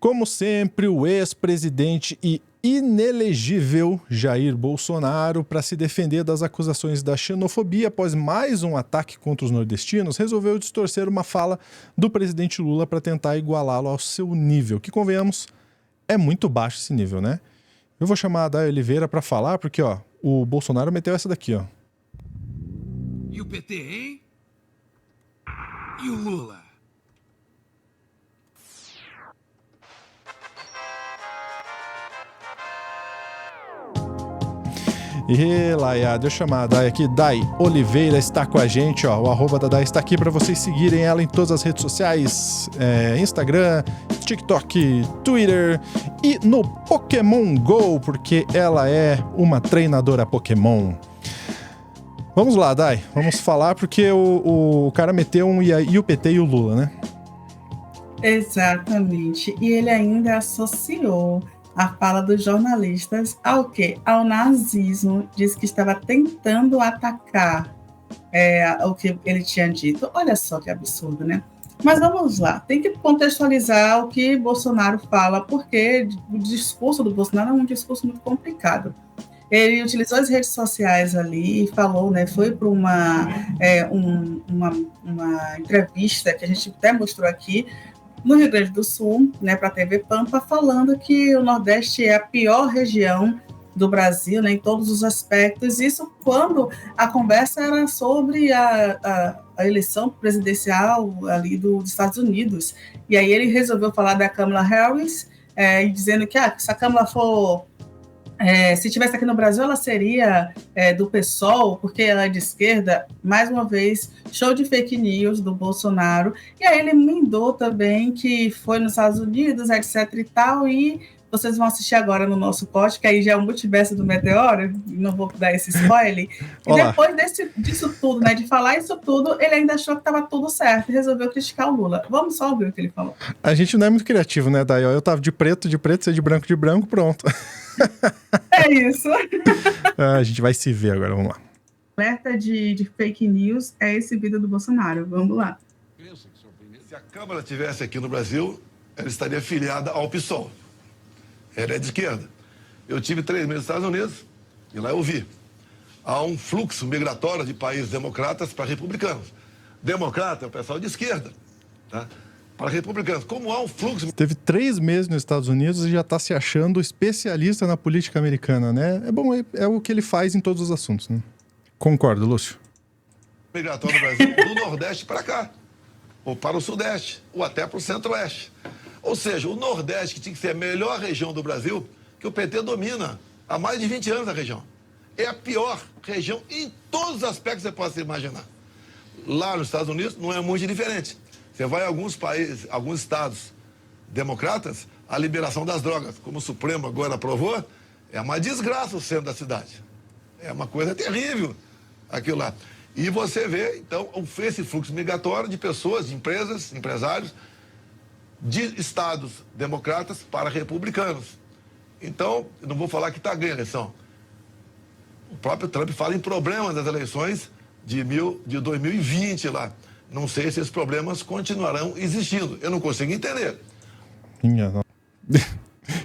Como sempre, o ex-presidente e inelegível Jair Bolsonaro, para se defender das acusações da xenofobia após mais um ataque contra os nordestinos, resolveu distorcer uma fala do presidente Lula para tentar igualá-lo ao seu nível, que, convenhamos, é muito baixo esse nível, né? Eu vou chamar a Day Oliveira para falar, porque o Bolsonaro meteu essa daqui, ó. E o PT, hein? E o Lula? E Laia, deixa eu chamar a Day aqui. Day Oliveira está com a gente, ó. O arroba da Day está aqui para vocês seguirem ela em todas as redes sociais: Instagram, TikTok, Twitter e no Pokémon GO, porque ela é uma treinadora Pokémon. Vamos lá, Day. Vamos falar porque o cara meteu um e o PT e o Lula, né? Exatamente. E ele ainda associou a fala dos jornalistas ao quê? Ao nazismo. Diz que estava tentando atacar o que ele tinha dito. Olha só que absurdo, né? Mas vamos lá, tem que contextualizar o que Bolsonaro fala, porque o discurso do Bolsonaro é um discurso muito complicado. Ele utilizou as redes sociais ali e falou, né? Foi para uma entrevista que a gente até mostrou aqui, no Rio Grande do Sul, né, para a TV Pampa, falando que o Nordeste é a pior região do Brasil, né, em todos os aspectos. Isso quando a conversa era sobre a eleição presidencial ali dos Estados Unidos. E aí ele resolveu falar da Kamala Harris, dizendo que se a Kamala for... se estivesse aqui no Brasil, ela seria do PSOL, porque ela é de esquerda. Mais uma vez, show de fake news do Bolsonaro. E aí ele emendou também que foi nos Estados Unidos, etc e tal, e vocês vão assistir agora no nosso post, que aí já é o multiverso do Meteoro, não vou dar esse spoiler. E depois disso tudo, né, de falar isso tudo, ele ainda achou que estava tudo certo e resolveu criticar o Lula. Vamos só ouvir o que ele falou. A gente não é muito criativo, né, Day? Eu tava de preto, você de branco, pronto. É isso. A gente vai se ver agora, vamos lá. Alerta de fake news é esse vídeo do Bolsonaro. Vamos lá. Se a Câmara estivesse aqui no Brasil, ela estaria filiada ao PSOL. Ela é de esquerda. Eu tive 3 meses nos Estados Unidos e lá eu vi. Há um fluxo migratório de países democratas para republicanos. Democrata é o pessoal de esquerda, tá? Para republicanos. Como há um fluxo... Teve 3 meses nos Estados Unidos e já está se achando especialista na política americana, né? É bom, é o que ele faz em todos os assuntos, né? Concordo, Lúcio. Migratório no Brasil, do Nordeste para cá, ou para o Sudeste, ou até para o Centro-Oeste. Ou seja, o Nordeste, que tinha que ser a melhor região do Brasil, que o PT domina há mais de 20 anos a região. É a pior região em todos os aspectos que você possa imaginar. Lá nos Estados Unidos não é muito diferente. Você vai a alguns países, alguns estados democratas, a liberação das drogas, como o Supremo agora aprovou, é uma desgraça o centro da cidade. É uma coisa terrível aquilo lá. E você vê, então, esse fluxo migratório de pessoas, de empresas, empresários, de estados democratas para republicanos. Então, eu não vou falar que está ganhando a eleição. O próprio Trump fala em problemas das eleições de 2020 lá. Não sei se esses problemas continuarão existindo. Eu não consigo entender.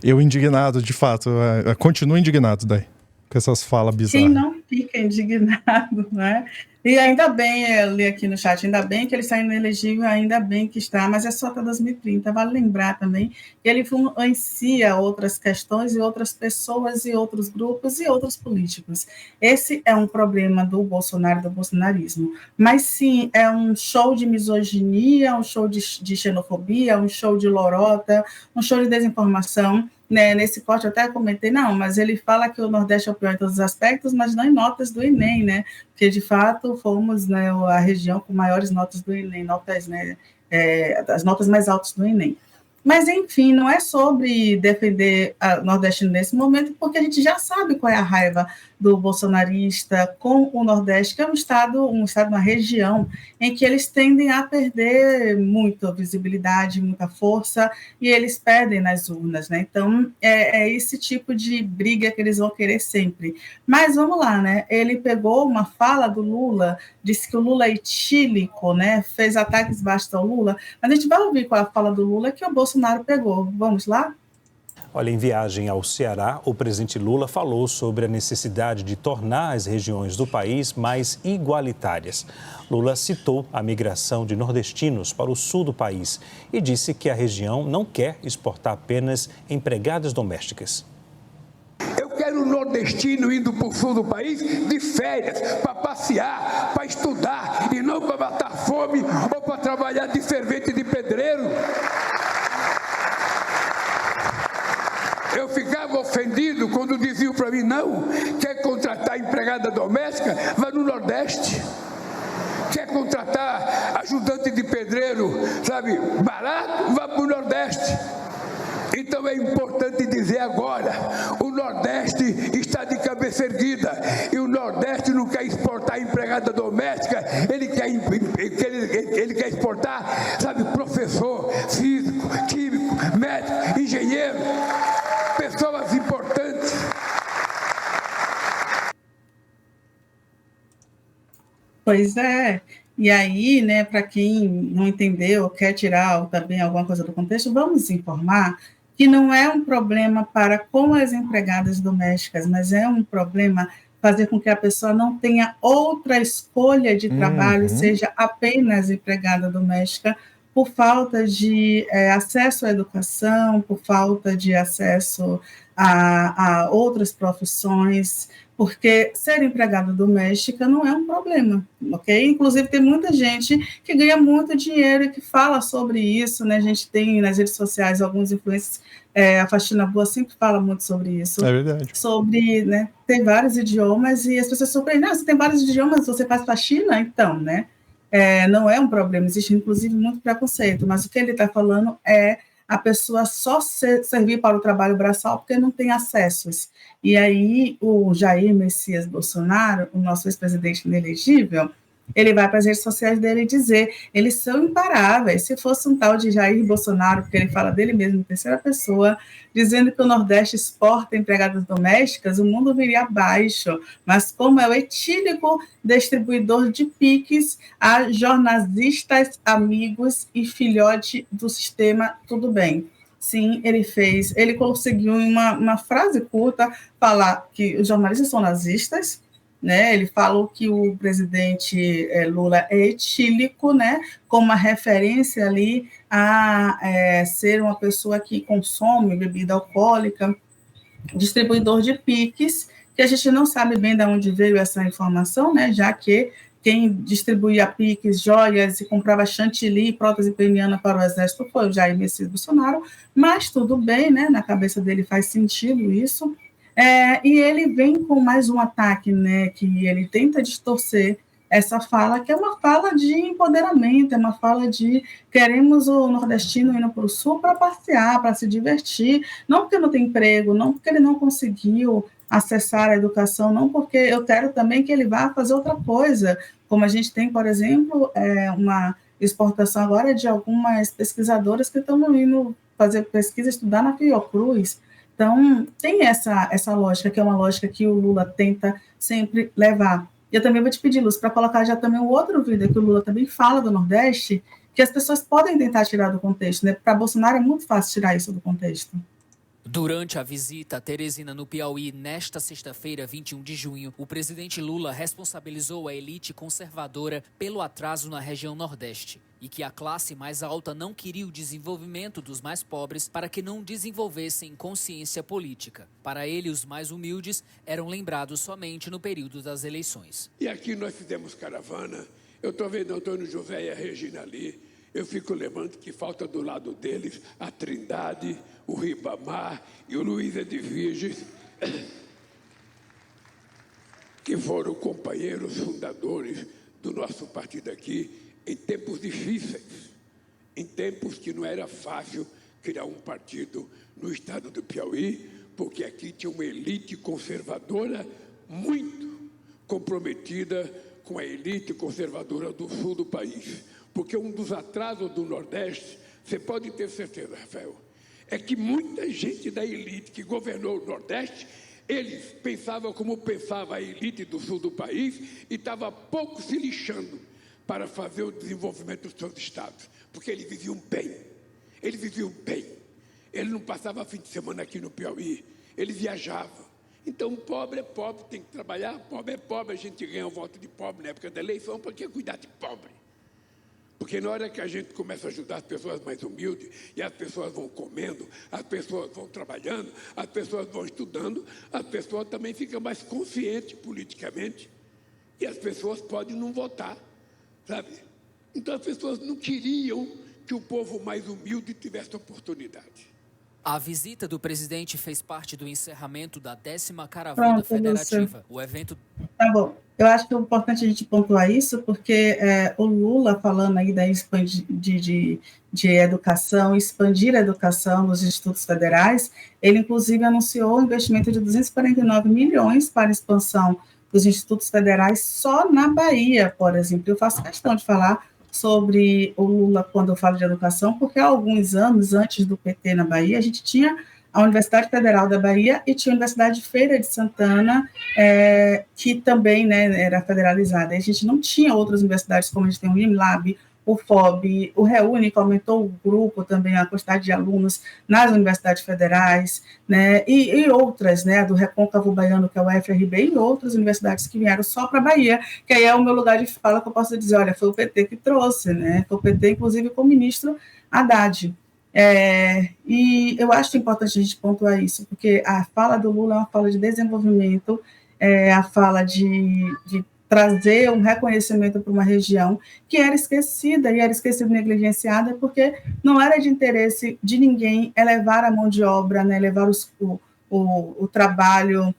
Eu indignado, de fato. Continuo indignado daí, com essas falas bizarras. Quem não fica indignado, né? E ainda bem, eu li aqui no chat, ainda bem que ele está inelegível, ainda bem que está, mas é só até 2030. Vale lembrar também que ele influencia outras questões e outras pessoas e outros grupos e outros políticos. Esse é um problema do Bolsonaro, do bolsonarismo. Mas sim, é um show de misoginia, um show de xenofobia, um show de lorota, um show de desinformação. Né, nesse corte eu até comentei, não, mas ele fala que o Nordeste é o pior em todos os aspectos, mas não em notas do Enem, né? Porque, de fato, fomos, né, a região com maiores notas do Enem, as notas mais altas do Enem. Mas, enfim, não é sobre defender o nordestino nesse momento, porque a gente já sabe qual é a raiva do bolsonarista com o Nordeste, que é um estado, uma região em que eles tendem a perder muita visibilidade, muita força, e eles perdem nas urnas, né? Então, é esse tipo de briga que eles vão querer sempre. Mas vamos lá, né? Ele pegou uma fala do Lula, disse que o Lula é etílico, né? Fez ataques baixos ao Lula, mas a gente vai ouvir qual é a fala do Lula, que o Bolsonaro Bolsonaro pegou. Vamos lá? Olha, em viagem ao Ceará, o presidente Lula falou sobre a necessidade de tornar as regiões do país mais igualitárias. Lula citou a migração de nordestinos para o sul do país e disse que a região não quer exportar apenas empregadas domésticas. Eu quero um nordestino indo para o sul do país de férias, para passear, para estudar e não para matar fome ou para trabalhar de servente de pedreiro. Eu ficava ofendido quando diziam para mim, não, quer contratar empregada doméstica, vai no Nordeste. Quer contratar ajudante de pedreiro, sabe, barato, vai para o Nordeste. Então é importante dizer agora, o Nordeste está de cabeça erguida e o Nordeste não quer exportar empregada doméstica, ele quer exportar, sabe, professor, físico, químico, médico, engenheiro, pessoas importantes. Pois é. E aí, né, para quem não entendeu ou quer tirar também alguma coisa do contexto, vamos informar que não é um problema para com as empregadas domésticas, mas é um problema fazer com que a pessoa não tenha outra escolha de trabalho, seja apenas empregada doméstica, por falta de acesso à educação, por falta de acesso a outras profissões, porque ser empregada doméstica não é um problema, ok? Inclusive, tem muita gente que ganha muito dinheiro e que fala sobre isso, né? A gente tem nas redes sociais alguns influencers, a Faxina Boa sempre fala muito sobre isso. É verdade. Sobre, né, tem vários idiomas e as pessoas surpreendem, você tem vários idiomas, você faz faxina? Então, né? Não é um problema, existe inclusive muito preconceito, mas o que ele está falando é a pessoa só servir para o trabalho braçal porque não tem acessos. E aí o Jair Messias Bolsonaro, o nosso ex-presidente inelegível, ele vai para as redes sociais dele dizer, eles são imparáveis. Se fosse um tal de Jair Bolsonaro, porque ele fala dele mesmo em terceira pessoa, dizendo que o Nordeste exporta empregadas domésticas, o mundo viria abaixo. Mas como é o etílico distribuidor de piques a jornalistas, amigos e filhote do sistema, tudo bem. Sim, ele conseguiu em uma frase curta falar que os jornalistas são nazistas, né? Ele falou que o presidente Lula é etílico, né? Com uma referência ali a ser uma pessoa que consome bebida alcoólica, distribuidor de piques, que a gente não sabe bem de onde veio essa informação, né? Já que quem distribuía piques, joias e comprava chantilly e prótese peniana para o exército foi o Jair Messias Bolsonaro, mas tudo bem, né? Na cabeça dele faz sentido isso. E ele vem com mais um ataque, né, que ele tenta distorcer essa fala, que é uma fala de empoderamento, é uma fala de queremos o nordestino indo para o sul para passear, para se divertir, não porque não tem emprego, não porque ele não conseguiu acessar a educação, não porque eu quero também que ele vá fazer outra coisa, como a gente tem, por exemplo, uma exportação agora de algumas pesquisadoras que estão indo fazer pesquisa, estudar na Fiocruz. Então, tem essa lógica, que é uma lógica que o Lula tenta sempre levar. E eu também vou te pedir, Luz, para colocar já também um outro vídeo que o Lula também fala do Nordeste, que as pessoas podem tentar tirar do contexto, né? Para Bolsonaro é muito fácil tirar isso do contexto. Durante a visita a Teresina, no Piauí, nesta sexta-feira, 21 de junho, o presidente Lula responsabilizou a elite conservadora pelo atraso na região Nordeste e que a classe mais alta não queria o desenvolvimento dos mais pobres para que não desenvolvessem consciência política. Para ele, os mais humildes eram lembrados somente no período das eleições. E aqui nós fizemos caravana, eu estou vendo Antônio José e a Regina ali, eu fico lembrando que falta do lado deles a Trindade, o Ribamar e o Luiz Edviges, que foram companheiros fundadores do nosso partido aqui em tempos difíceis, em tempos que não era fácil criar um partido no estado do Piauí, porque aqui tinha uma elite conservadora muito comprometida com a elite conservadora do sul do país. Porque um dos atrasos do Nordeste, você pode ter certeza, Rafael, é que muita gente da elite que governou o Nordeste, eles pensavam como pensava a elite do sul do país e estava pouco se lixando para fazer o desenvolvimento dos seus estados, porque eles viviam bem. Ele vivia bem. Ele não passava fim de semana aqui no Piauí. Ele viajava. Então, pobre é pobre, tem que trabalhar. Pobre é pobre, a gente ganha o voto de pobre na época da eleição. Para que cuidar de pobre? Porque na hora que a gente começa a ajudar as pessoas mais humildes, e as pessoas vão comendo, as pessoas vão trabalhando, as pessoas vão estudando, as pessoas também ficam mais conscientes politicamente. E as pessoas podem não votar, sabe? Então as pessoas não queriam que o povo mais humilde tivesse oportunidade. A visita do presidente fez parte do encerramento da 10ª Caravana Federativa. O evento... Tá bom. Eu acho que é importante a gente pontuar isso, porque o Lula, falando aí de educação, expandir a educação nos institutos federais, ele, inclusive, anunciou um investimento de 249 milhões para a expansão dos institutos federais só na Bahia, por exemplo. Eu faço questão de falar sobre o Lula quando eu falo de educação, porque há alguns anos, antes do PT na Bahia, a gente tinha a Universidade Federal da Bahia e tinha a Universidade de Feira de Santana, que também, né, era federalizada. E a gente não tinha outras universidades, como a gente tem o IMLab, o FOB, o REUNI, que aumentou o grupo também, a quantidade de alunos nas universidades federais, né, e outras, né, do Recôncavo Baiano, que é o FRB, e outras universidades que vieram só para a Bahia, que aí é o meu lugar de fala, que eu posso dizer, olha, foi o PT que trouxe, né, foi o PT, inclusive, com o ministro Haddad. E eu acho importante a gente pontuar isso, porque a fala do Lula é uma fala de desenvolvimento, a fala de trazer um reconhecimento para uma região que era esquecida, e era esquecida e negligenciada, porque não era de interesse de ninguém elevar a mão de obra, né, elevar o trabalho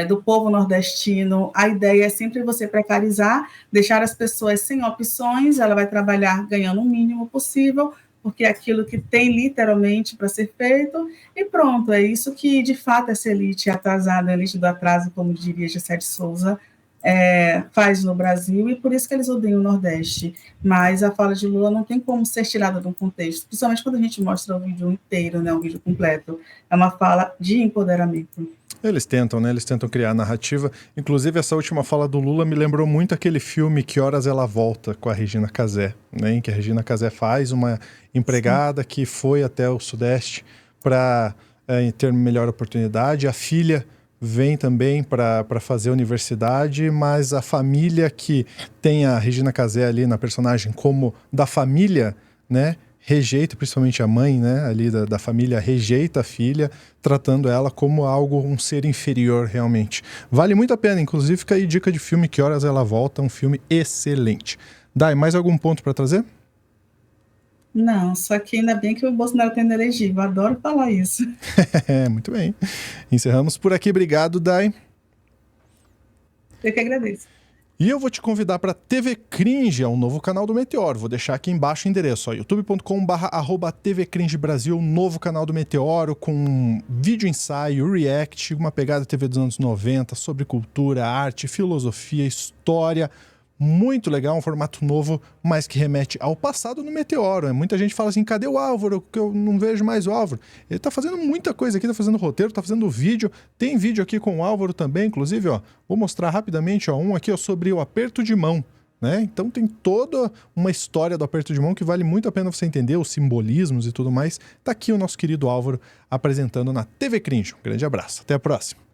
do povo nordestino. A ideia é sempre você precarizar, deixar as pessoas sem opções, ela vai trabalhar ganhando o mínimo possível, porque é aquilo que tem literalmente para ser feito, e pronto, é isso que, de fato, essa elite atrasada, a elite do atraso, como diria Gessé de Souza, faz no Brasil, e por isso que eles odeiam o Nordeste. Mas a fala de Lula não tem como ser tirada de um contexto, principalmente quando a gente mostra o vídeo inteiro, né, o vídeo completo. É uma fala de empoderamento. Eles tentam, né? Eles tentam criar narrativa. Inclusive, essa última fala do Lula me lembrou muito aquele filme Que Horas Ela Volta, com a Regina Casé, né? Em que a Regina Casé faz uma empregada que foi até o Sudeste para ter melhor oportunidade. A filha vem também para fazer a universidade, mas a família que tem a Regina Casé ali na personagem como da família, né, rejeita, principalmente a mãe, né, ali da família, rejeita a filha, tratando ela como algo, um ser inferior realmente. Vale muito a pena, inclusive fica aí dica de filme Que Horas Ela Volta, um filme excelente. Dai, mais algum ponto para trazer? Não, só que ainda bem que o Bolsonaro está inelegível, adoro falar isso. Muito bem. Encerramos por aqui, obrigado, Dai. Eu que agradeço. E eu vou te convidar para TV Cringe, é um novo canal do Meteoro. Vou deixar aqui embaixo o endereço, youtube.com/@TV Cringe Brasil, novo canal do Meteoro, com vídeo ensaio, react, uma pegada TV dos anos 90, sobre cultura, arte, filosofia, história. Muito legal, um formato novo, mas que remete ao passado no Meteoro. Muita gente fala assim, cadê o Álvaro? Que eu não vejo mais o Álvaro. Ele tá fazendo muita coisa aqui, tá fazendo roteiro, tá fazendo vídeo. Tem vídeo aqui com o Álvaro também, inclusive, ó. Vou mostrar rapidamente, ó, um aqui, ó, sobre o aperto de mão, né? Então tem toda uma história do aperto de mão que vale muito a pena você entender, os simbolismos e tudo mais. Tá aqui o nosso querido Álvaro apresentando na TV Cringe. Um grande abraço, até a próxima.